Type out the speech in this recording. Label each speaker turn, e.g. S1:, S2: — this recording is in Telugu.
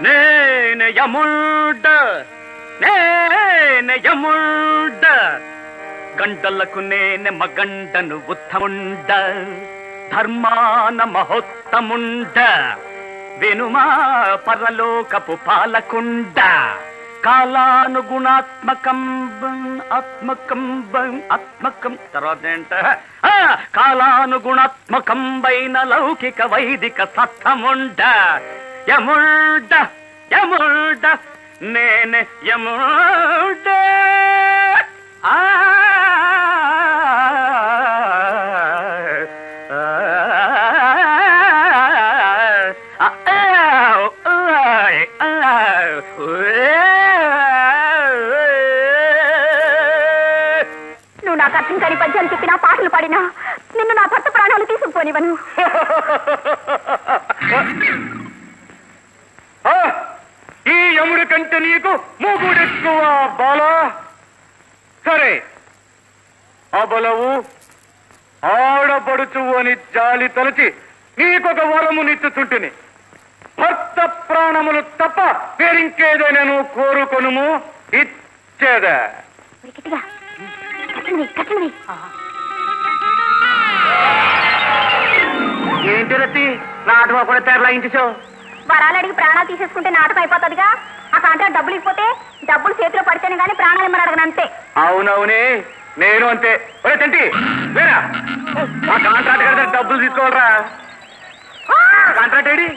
S1: నేను యముండ నేను యముండ గంటలకు నేనే మగండను ఉత్తముండ ధర్మాన మహోత్తముండ వెనుమా పరలోకపు పాలకుండ కాలానుగుణాత్మకం ఆత్మకం తర్వాత ఏంట కాలానుగుణాత్మకం వైన లౌకిక వైదిక సత్తముండ యముండ యముండ నేనే యముండ
S2: నువ్వు నాకు అర్థం కాని పద్యాలు చెప్పినా పాటలు పాడినా నిన్ను నా భర్త ప్రాణాలు తీసుకుపోనివను.
S1: ఈ యముడి కంటే నీకు మూగుడెక్కువ బాలా. సరే, అబలవు ఆడబడుచు అని జాలి తలచి నీకొక వరము నిచ్చుచుంటిని. భర్త ప్రాణములు తప్ప వేరింకేదైనా నువ్వు కోరుకొనుము, ఇచ్చేదా? ఏంటి రతి నాటకం కూడా తెరలాగించావు?
S2: వరాలు అడిగి ప్రాణాలు తీసేసుకుంటే నాటకం అయిపోతుందిగా. ఆ కాంట్రాక్ట్ డబ్బులు ఇవ్వకపోతే డబ్బులు చేతిలో పడితేనే కానీ ప్రాణాలు ఇమ్మని అడగను అంతే.
S1: అవునవునే, నేను అంతే. ఒరే తంటి వేరా, ఆ కాంట్రాక్ట్ కడితే డబ్బులు తీసుకోవాలరా. Contract AD?